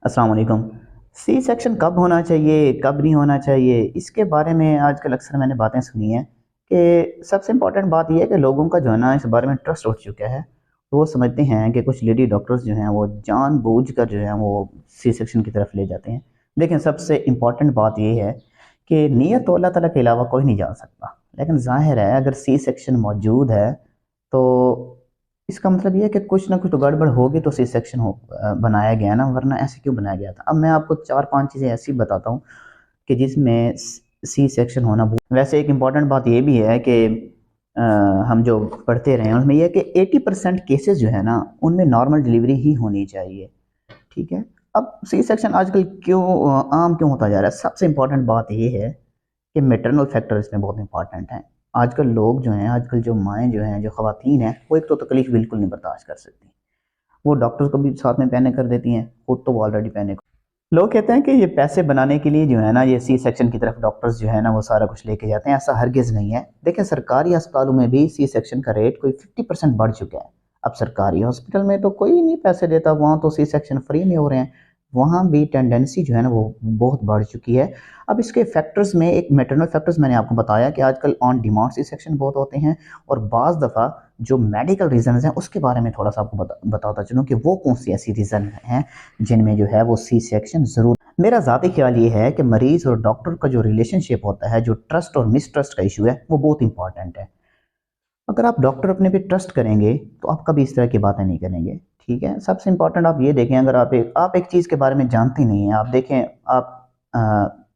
अस्सलाम वालेकुम। C section कब होना चाहिए, कब नहीं होना चाहिए, इसके बारे में आजकल अक्सर मैंने बातें सुनी हैं कि सबसे इम्पोर्टेंट बात ये है कि लोगों का जो है ना इस बारे में ट्रस्ट उठ चुका है। वो समझते हैं कि कुछ लेडी डॉक्टर्स जो हैं वो जानबूझकर जो है वो सी सेक्शन की तरफ ले जाते हैं। लेकिन सबसे इम्पोर्टेंट बात ये है कि नीयत तो अल्लाह ताला के अलावा कोई नहीं जान सकता। लेकिन ज़ाहिर है अगर सी सेक्शन मौजूद है तो इसका मतलब ये है कि कुछ ना कुछ तो गड़बड़ होगी तो सी सेक्शन बनाया गया ना, वरना ऐसे क्यों बनाया गया था। अब मैं आपको 4-5 चीज़ें ऐसी बताता हूँ कि जिसमें सी सेक्शन होना वैसे एक इम्पॉर्टेंट बात ये भी है कि अ, हम जो पढ़ते रहे हैं उसमें यह है कि 80% केसेस जो है ना उनमें नॉर्मल डिलीवरी ही होनी चाहिए। ठीक है। अब सी सेक्शन आजकल क्यों आम क्यों होता जा रहा है, सबसे इम्पोर्टेंट बात ये है कि मैटरनल फैक्टर इसमें बहुत इंपॉर्टेंट हैं। आजकल लोग जो हैं, आजकल जो माएँ जो हैं, जो ख़वातीन हैं, वो एक तो तकलीफ़ बिल्कुल नहीं बर्दाश्त कर सकती। वो डॉक्टर्स को भी साथ में पैनिक कर देती हैं, खुद तो वो ऑलरेडी पैनिक। लोग कहते हैं कि ये पैसे बनाने के लिए जो है ना, ये सी सेक्शन की तरफ डॉक्टर्स जो है ना, वो सारा कुछ लेके जाते हैं, ऐसा हरगिज़ नहीं है। देखिए सरकारी अस्पतालों में भी सी सेक्शन का रेट कोई 50% बढ़ चुका है। अब सरकारी हॉस्पिटल में तो कोई नहीं पैसे देता, वहाँ तो सी सेक्शन फ्री में हो रहे हैं। वहाँ भी टेंडेंसी जो है ना, वो बहुत बढ़ चुकी है। अब इसके फैक्टर्स में एक मैटरनल फैक्टर्स मैंने आपको बताया कि आजकल ऑन डिमांड सी सेक्शन बहुत होते हैं और बाज़ दफ़ा जो मेडिकल रीज़न्स हैं, उसके बारे में थोड़ा-सा आपको बताता चलूँ कि वो कौन-सी ऐसी रीज़न हैं, जिनमें जो है वो सी सेक्शन ज़रूर। मेरा ज़ाती ख्याल ये है कि मरीज़ और डॉक्टर का जो रिलेशनशिप होता है, जो ट्रस्ट और मिसट्रस्ट का इशू है, वो बहुत इंपॉर्टेंट है। अगर आप डॉक्टर अपने पे ट्रस्ट करेंगे, तो आप कभी इस तरह की बातें नहीं करेंगे, ठीक है? सबसे इम्पोर्टेंट आप ये देखें, अगर आप एक चीज़ के बारे में जानते नहीं हैं, आप देखें आप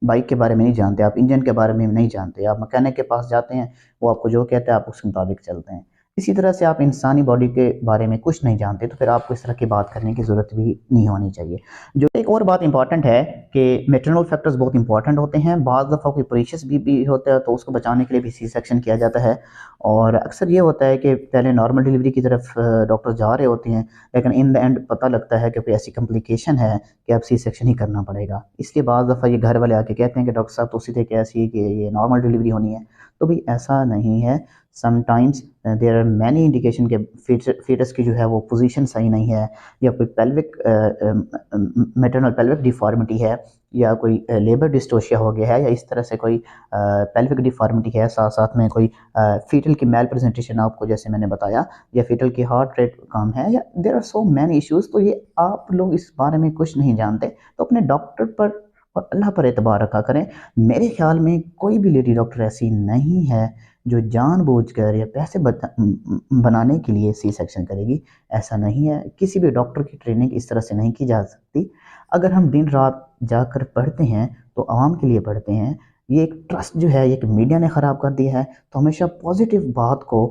बाइक के बारे में नहीं जानते, आप इंजन के बारे में नहीं जानते, आप मैकेनिक के पास जाते हैं, वो आपको जो कहता है आप उसके मुताबिक चलते हैं। इसी तरह से आप इंसानी बॉडी के बारे में कुछ नहीं जानते, तो फिर आपको इस तरह की बात करने की ज़रूरत भी नहीं होनी चाहिए। जो एक और बात इम्पॉर्टेंट है कि मैटरनल फैक्टर्स बहुत इंपॉर्टेंट होते हैं। बाज़ दफ़ा कोई प्रीशियस भी होता है, तो उसको बचाने के लिए भी सी सेक्शन किया जाता है। और अक्सर ये होता है कि पहले नॉर्मल डिलीवरी की तरफ डॉक्टर जा रहे होते हैं, लेकिन इन द एंड पता लगता है कि कोई ऐसी कॉम्प्लिकेशन है कि अब सी सेक्शन ही करना पड़ेगा। इसलिए बाज़ दफ़ा ये घर वाले आके कहते हैं कि डॉक्टर साहब तो सीधे कैसी कि ये नॉर्मल डिलीवरी होनी है, तो भी ऐसा नहीं है। Sometimes there are many indication के फीटस की जो है वो पोजीशन सही नहीं है, या कोई पेल्विक मैटरनल पेल्विक डिफॉर्मिटी है, या कोई लेबर डिस्टोशिया हो गया है, या इस तरह से कोई पेल्विक डिफॉर्मिटी है, साथ साथ में कोई फीटल की मेल प्रेजेंटेशन आपको जैसे मैंने बताया, या फीटल की हार्ट रेट कम है, या there are so many issues. तो ये आप लोग इस बारे में कुछ नहीं जानते, तो अपने डॉक्टर पर और अल्लाह पर एतबार रखा करें। मेरे ख्याल में कोई भी लेडी डॉक्टर ऐसी नहीं है जो जानबूझकर या पैसे बनाने के लिए सी सेक्शन करेगी। ऐसा नहीं है, किसी भी डॉक्टर की ट्रेनिंग इस तरह से नहीं की जा सकती। अगर हम दिन रात जाकर पढ़ते हैं तो आवाम के लिए पढ़ते हैं। ये एक ट्रस्ट जो है, एक मीडिया ने ख़राब कर दिया है, तो हमेशा पॉजिटिव बात को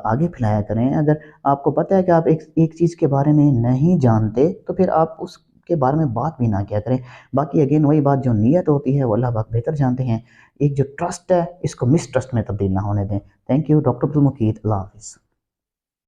आगे फैलाया करें। अगर आपको पता है कि आप एक चीज़ के बारे में नहीं जानते, तो फिर आप उसके बारे में बात भी ना किया करें। बाकी अगेन वही बात, जो नीयत होती है वो अल्लाह पाक बेहतर जानते हैं। एक जो ट्रस्ट है, इसको मिसट्रस्ट में तब्दील ना होने दें। Thank you. डॉक्टर अब्दुल मुकीत। अल्लाह हाफ़िज़।